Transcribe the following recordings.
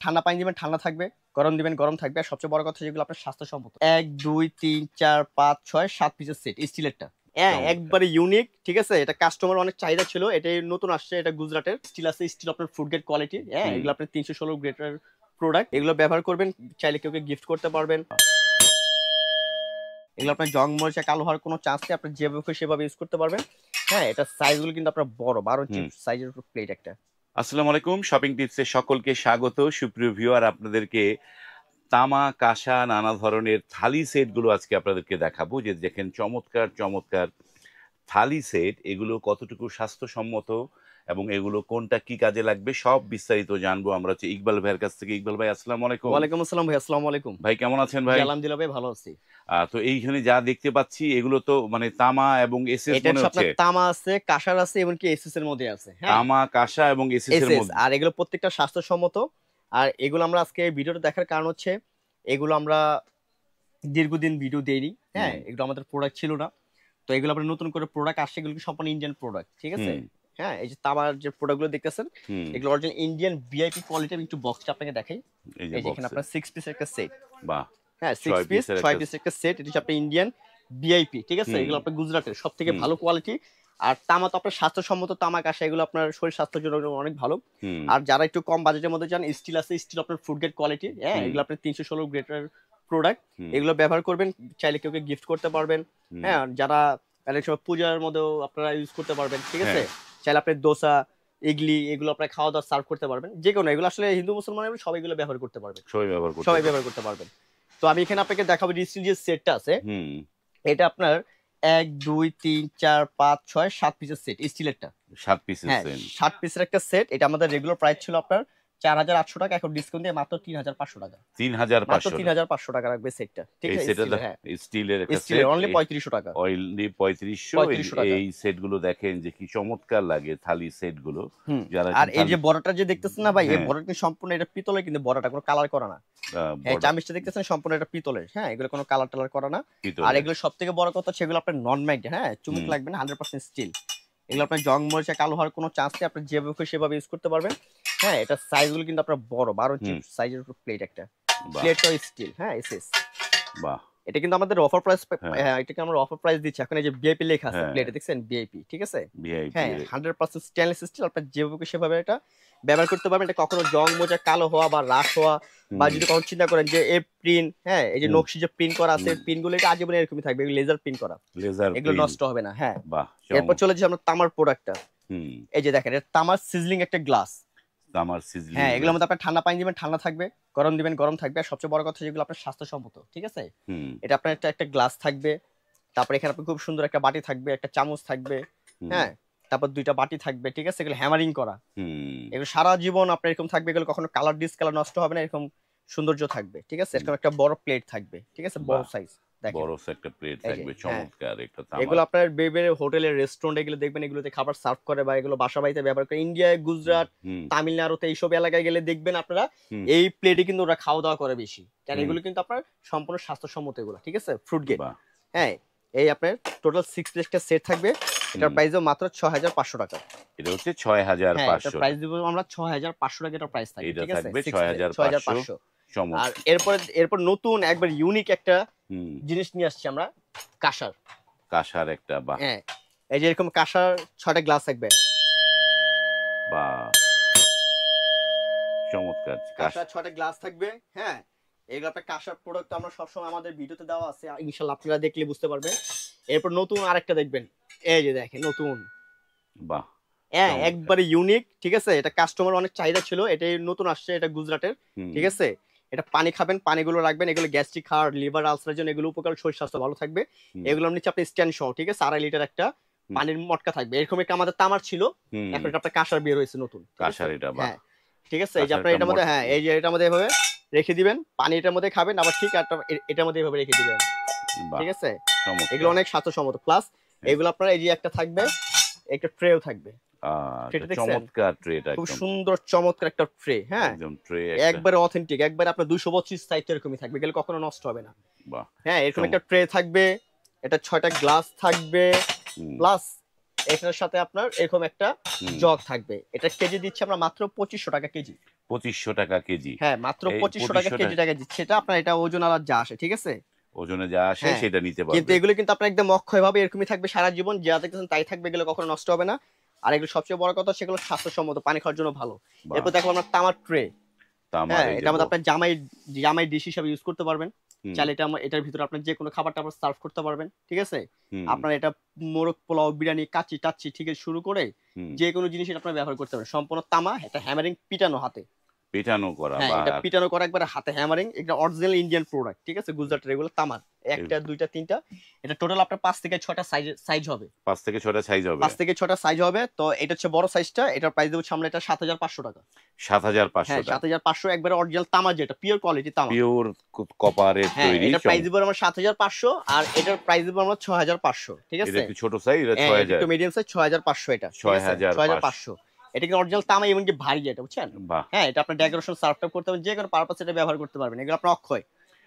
ঠান্ডা পানি দিবেন ঠান্ডা থাকবে, গরম দিবেন গরম থাকবে। আর সবচেয়ে বড় কথা যেগুলো আপনার স্বাস্থ্যসম্মত। 1 2 3 4 5 6 7 পিসের সেট স্টিলেরটা। হ্যাঁ, একবারে ইউনিক। ঠিক আছে, এটা কাস্টমার অনেক চাহিদা ছিল, এটাই নতুন আসছে। এটা গুজরাটের স্টিল আছে, স্টিল আপনার ফুড গ্রেড কোয়ালিটি। হ্যাঁ, এগুলো আপনার 316 গ্রেডের প্রোডাক্ট। এগুলো ব্যবহার করবেন, চাইলে কেউ গিফট করতে পারবেন। এগুলো আপনার জং মরিচা কালো হওয়ার কোনো চান্স নেই, আপনি যেভাবে সেভাবে ইউজ করতে পারবেন। হ্যাঁ, এটা সাইজগুলো কিন্তু আপনার বড় 12 ইঞ্চি সাইজের প্লেট একটা। আসসালামু আলাইকুম, শপিং টিপসে সকলকে স্বাগত। সুপ্রিয় ভিউয়ার, আপনাদেরকে তামা কাঁসা নানা ধরনের থালি সেটগুলো আজকে আপনাদেরকে দেখাবো। যে দেখেন চমৎকার চমৎকার থালি সেট, এগুলো কতটুকু স্বাস্থ্যসম্মত এবং এগুলো কোনটা কি কাজে লাগবে সব বিস্তারিত জানবো আমরা হচ্ছে ইকবাল ভাইয়ের কাছ থেকে। ইকবাল ভাই, আসসালামু আলাইকুম। ওয়ালাইকুম আসসালাম ভাই। আসসালামু আলাইকুম ভাই, কেমন আছেন ভাই? আলহামদুলিল্লাহ ভাই, ভালো আছি। তো এইখানে যা দেখতে পাচ্ছি এগুলো তো মানে তামা এবং এসএস মনে হচ্ছে। তামা আছে, কাঁসার আছে, এমনকি এসএস এর মধ্যে আছে। হ্যাঁ, তামা কাঁসা এবং এসএস এর মধ্যে। আর এগুলো প্রত্যেকটা স্বাস্থ্যসম্মত। আর এগুলো আমরা আজকে ভিডিওটা দেখার কারণ হচ্ছে, এগুলো আমরা দীর্ঘদিন ভিডিও দেইনি। হ্যাঁ, এগুলো আমাদের প্রোডাক্ট ছিল না, তো এগুলো আমরা নতুন করে প্রোডাক্ট আসছে, এগুলো সম্পূর্ণ ইন্ডিয়ান প্রোডাক্ট। ঠিক আছে, হ্যাঁ, এই যে তামার যে প্রোডাক্টগুলো দেখতেছেন এগুলো অরিজিনাল ইন্ডিয়ান ভিআইপি কোয়ালিটি। আমি একটু বক্সটা আপনাকে দেখাই। এই যে এখানে আপনার 6 পিসের একটা সেট। বাহ, হ্যাঁ, 6 পিস 6 পিসের একটা সেট। এটা হচ্ছে আপনার ইন্ডিয়ান ভিআইপি। ঠিক আছে, এগুলো আপনার গুজরাটের সবথেকে ভালো কোয়ালিটি। আর তামা তো আপনার স্বাস্থ্যসম্মত, তামা কাঁসা এগুলো আপনার শরীর স্বাস্থ্যের জন্য অনেক ভালো। আর যারা একটু কম বাজেটের মধ্যে চান, স্টিল আছে, স্টিল আপনার ফুড গ্রেড কোয়ালিটি। হ্যাঁ, এগুলো আপনার 316 গ্রেডের প্রোডাক্ট। এগুলো ব্যবহার করবেন, চাইলে কেউ গিফট করতে পারবেন। হ্যাঁ, যারা অনেক সময় পূজার মধ্যেও আপনারা ইউজ করতে পারবেন। ঠিক আছে, চাইলে আপনি দোসা ইডলি এগুলো আপনার খাওয়া দাওয়া সার্ভ করতে পারবেন। যে কোনো এগুলো আসলে হিন্দু মুসলমান সবাই এগুলো ব্যবহার করতে পারবেন, সবাই ব্যবহার করতে পারবেন। তো আমি এখানে আপনাকে দেখাবো স্টিল যে সেটটা আছে। এটা আপনার 1 2 3 4 5 6 7 পিসের সেট স্টিলেরটা। 7 পিসের সেট, 7 পিসের একটা সেট। এটা আমাদের রেগুলার প্রাইস ছিল আপনার 4800 টাকা, এখন ডিসকাউন্ট দিয়ে মাত্র 3500 টাকা। 3500 টাকা রাখবে সেটটা। ঠিক আছে, স্টিলের একটা সেট অনলি 3500 টাকা। অনলি 3500। এই সেটগুলো দেখেন যে কি চমৎকার লাগে, থালি সেটগুলো। যারা আর এই যে বড়টা যে দেখতেছেন না ভাই, এই বড়টা কিন্তু সম্পূর্ণ এটা পিতলের, কিন্তু বড়টা কোনো কালার করা না। এই চামচটা দেখতেছেন সম্পূর্ণ এটা পিতলের। হ্যাঁ, এগুলো কোনো কালার টালার করা না। আর এগুলো সবথেকে বড় কথা হচ্ছে এগুলো আপনার নন ম্যাগনেট। হ্যাঁ, চুমুক লাগবে না, 100% স্টিল। এগুলো আপনার জং মরিচা কালো হওয়ার কোনো চান্স নেই, আপনি যেভাবে সেভাবে ইউজ করতে পারবেন। হ্যাঁ, এটা সাইজগুলো কিন্তু আপনার বড় 12 ইঞ্চি সাইজের প্লেট একটা। প্লেটটা স্টিল। হ্যাঁ, এসএস। বাহ, এটা কিন্তু আমাদের অফার প্রাইস। হ্যাঁ, এটাকে আমরা অফার প্রাইস দিচ্ছি এখন। এই যে ভিআইপি লেখা আছে প্লেটে, দেখছেন ভিআইপি। ঠিক আছে, হ্যাঁ, 100% স্টেনলেস স্টিল। আপনি যেভাবে সেভাবে এটা ব্যবহার করতে পারবেন। এটা কখনো জং মোজা কালো হওয়া বা রাশ হওয়া, বা যদি কখনো চিন্তা করেন যে এই প্রিন্ট, হ্যাঁ, এই যে নকশি যে প্রিন্ট করা আছে, প্রিন্টগুলো এটা আজীবন এরকমই থাকবে, এগুলো লেজার প্রিন্ট করা, এগুলো নষ্ট হবে না। হ্যাঁ, এরপর চলে যাই আমরা তামার প্রোডাক্টটা। এই যে দেখেন, এটা তামার সিজলিং একটা গ্লাস। হ্যাঁ, এগুলোর মধ্যে আপনার ঠান্ডা পানি দিবেন ঠান্ডা থাকবে, গরম দিবেন গরম থাকবে। আর সবচেয়ে বড় কথা যেগুলো আপনার স্বাস্থ্যসম্মত। ঠিক আছে, এটা আপনার একটা গ্লাস থাকবে, তারপর এখানে আপনার খুব সুন্দর একটা বাটি থাকবে, একটা চামচ থাকবে। হ্যাঁ, তারপর দুইটা বাটি থাকবে। ঠিক আছে, এগুলো হ্যামারিং করা, এগুলো সারা জীবন আপনার এরকম থাকবে। এগুলো কখনো কালার ডিসকালার নষ্ট হবে না, এরকম সৌন্দর্য থাকবে। ঠিক আছে, এরকম একটা বড় প্লেট থাকবে। ঠিক আছে, বড় সাইজ বড় একটা প্লেট থাকবে, চমৎকার একটা তামা। এগুলো আপনার বেবের হোটেলের রেস্টুরেন্টে গেলে দেখবেন এগুলোতে খাবার সার্ভ করে, বা এগুলো বাসা বাড়িতে ব্যবহার করে। ইন্ডিয়ায় গুজরাট তামিলনাড়ুতে এইসব এলাকায় গেলে দেখবেন আপনারা এই প্লেটে কিন্তু ওরা খাওয়া দাওয়া করে বেশি, কারণ এগুলো কিন্তু আপনার সম্পূর্ণ স্বাস্থ্যসম্মত এগুলো। ঠিক আছে, ফ্রুট গেট। হ্যাঁ, এই আপনার টোটাল 6 পিসের সেট থাকবে। এটার প্রাইসও মাত্র 6500 টাকা। এটা হচ্ছে 6500। এটা প্রাইস দিব আমরা 6500 টাকা। এটা প্রাইস থাকবে। ঠিক আছে, 6500। আর এরপর নতুন একবার ইউনিক একটা জিনিস নিয়ে আসছি আমরা, কাঁসার একটা। বাহ, হ্যাঁ, এই যে এরকম কাঁসার 6টা গ্লাস থাকবে। বাহ, চমৎকার কাঁসার 6টা গ্লাস থাকবে। হ্যাঁ, এগুলো একটা কাঁসার প্রোডাক্ট আমরা সবসময় আমাদের ভিডিওতে দেওয়া আছে, ইনশাআল্লাহ আপনারা দেখলে বুঝতে পারবেন। এরপর নতুন আরেকটা দেখবেন, এই যে দেখেন নতুন। বাহ, হ্যাঁ, একবারে ইউনিক। ঠিক আছে, এটা কাস্টমার অনেক চাহিদা ছিল, এটাই নতুন আসছে। এটা গুজরাটের। ঠিক আছে, এটা পানি খাবেন, পানিগুলো রাখবেন, এগুলো গ্যাস্ট্রিক হার্ট লিভার আলসারের জন্য এগুলো উপকার, শরীর স্বাস্থ্য ভালো থাকবে। এগুলো নিচে আপনি স্ট্যান্ড সহ। ঠিক আছে, 2.5 লিটার একটা পানির মটকা থাকবে। এরকম একটা আমাদের তামার ছিল, এখন এটা আপনার কাঁসার বের হয়েছে নতুন কাঁসার এটা। হ্যাঁ, ঠিক আছে, এই যে আপনার এটার মধ্যে, হ্যাঁ, এই যে এটার মধ্যে এভাবে রেখে দিবেন, পানি এটার মধ্যে খাবেন, আবার ঠিক এটার মধ্যে এভাবে রেখে দিবেন। ঠিক আছে, এগুলো অনেক স্বাস্থ্যসম্মত। প্লাস এগুলো আপনার এই যে একটা থাকবে, একটা ট্রেও থাকবে। চমৎকার ট্রেটা, খুব সুন্দর চমৎকার একটা ট্রে। হ্যাঁ, একদম ট্রে একবারে অথেন্টিক, একবারে আপনার 225 সাইজ এরকমই থাকবে, গেলে কখনো নষ্ট হবে না। হ্যাঁ, এরকম একটা ট্রে থাকবে, এটা 6টা গ্লাস থাকবে, প্লাস এটার সাথে আপনার এরকম একটা জগ থাকবে। এটা কেজি দিচ্ছি আমরা মাত্র 2500 টাকা কেজি। 2500 টাকা কেজি। হ্যাঁ, মাত্র 2500 টাকা কেজি টাকা দিচ্ছে। এটা আপনার এটা ওজন আর যা আসে, ঠিক আছে? ওজনে যা আসে সেটা নিতে কিন্তু পারবে। এগুলো কিন্তু আপনার একদম অক্ষয় ভাবে এরকমই থাকবে সারা জীবন, যা দেখতেছেন তাই থাকবে, এগুলো কখনো নষ্ট হবে না। আর এগুলো সবচেয়ে বড় কথা, সেগুলো স্বাস্থ্যসম্মত, পানি খাওয়ার জন্য ভালো। এরপর দেখো আমরা তামার ট্রে। হ্যাঁ, এটা আমাদের আপনার জামাই ডিশ হিসেবে ইউজ করতে পারবেন। চাইলে এটার ভিতরে আপনার যে কোনো খাবারটা আপনার সার্ভ করতে পারবেন, ঠিক আছে? আপনার এটা মোরগ পোলাও, বিরিয়ানি, কাচ্চি টাচ্চি থেকে শুরু করে যে কোনো জিনিস এটা আপনার ব্যবহার করতে পারবেন। সম্পূর্ণ তামা, এটা হ্যামারিং পিটানো হাতে। পিটানো করা, হ্যাঁ, এটা পিটানো করা একবারে হাতে হ্যামারিং। এটা অরিজিনাল ইন্ডিয়ান প্রোডাক্ট, ঠিক আছে? গুজরাটের এগুলো তামার। একটা, দুইটা, তিনটা, এটা টোটাল আপনার 5 থেকে 6টা সাইজ হবে। 5 থেকে 6টা সাইজ হবে। 5 থেকে 6টা সাইজ হবে। তো এটা হচ্ছে বড় সাইজটা। এটার প্রাইস দেব সামনে এটা 7500 টাকা। 7500 টাকা। 7500 একবারে অরিজিনাল তামা, যেটা পিওর কোয়ালিটি তামা। পিওর কপারের তৈরি। এটা প্রাইস দেব আমরা 7500, আর এটার প্রাইস দেব আমরা 6500, ঠিক আছে? এটা একটু ছোট সাইজ, এটা 6000। একটু মিডিয়াম সাইজ 6500, এটা 6500। এটা কিন্তু অরিজিনাল তামা, এবং কি ভারী, এটা বুঝছেন? হ্যাঁ, এটা আপনি ডেকোরেশন সার্ভ করতে পারবেন, যে কোনো পারপাসে এটা ব্যবহার করতে পারবেন। এগুলো আপনার অক্ষয়।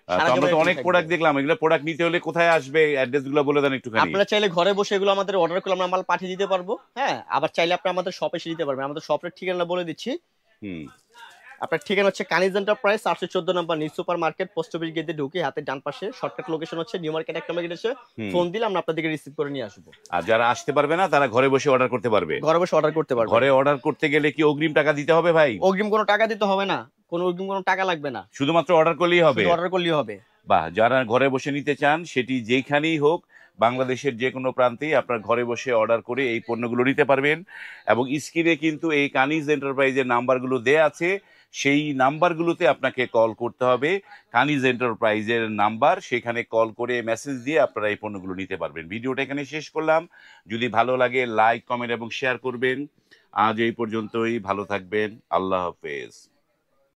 আমরা তো অনেক প্রোডাক্ট দেখলাম, এগুলো প্রোডাক্ট নিতে হলে কোথায় আসবে, অ্যাড্রেস গুলো বলে দেন একটুখানি। আপনারা চাইলে ঘরে বসে এগুলো আমাদের অর্ডার করলে আমরা মাল পাঠিয়ে দিতে পারবো। হ্যাঁ, আবার চাইলে আপনি আমাদের শপে এসে দিতে পারবেন। আমাদের শপের ঠিকানা বলে দিচ্ছি। আপনার ঠিকানা হচ্ছে কানিজ এন্টারপ্রাইজ, 814 নম্বর new super market, post office গেটে ঢুকে হাতের ডান পাশে। শর্টকাট লোকেশন হচ্ছে নিউ মার্কেট 1 নম্বর গেটে এসে ফোন দিলে আমরা আপনাদেরকে রিসিভ করে নিয়ে আসবো। আর যারা আসতে পারবে না তারা ঘরে বসে অর্ডার করতে পারবে। ঘরে বসে অর্ডার করতে পারবে। ঘরে অর্ডার করতে গেলে কি অগ্রিম টাকা দিতে হবে ভাই? অগ্রিম কোনো টাকা দিতে হবে না, কোনো অগ্রিম কোনো টাকা লাগবে না, শুধুমাত্র অর্ডার করলেই হবে। অর্ডার করলেই হবে। বাহ, যারা ঘরে বসে নিতে চান, সেটি যেখানেই হোক, বাংলাদেশের যে কোনো প্রান্তেই আপনার ঘরে বসে অর্ডার করে এই পণ্যগুলো নিতে পারবেন। এবং স্ক্রিনে কিন্তু এই কানিজ এন্টারপ্রাইজের নাম্বারগুলো দেয়া আছে, সেই নাম্বারগুলোতে আপনাকে কল করতে হবে। কানিজ এন্টারপ্রাইজের নাম্বার, সেখানে কল করে মেসেজ দিয়ে আপনারা এই পণ্যগুলো নিতে পারবেন। ভিডিওটা এখানে শেষ করলাম। যদি ভালো লাগে লাইক, কমেন্ট এবং শেয়ার করবেন। আজ এই পর্যন্তই, ভালো থাকবেন, আল্লাহ হাফেজ।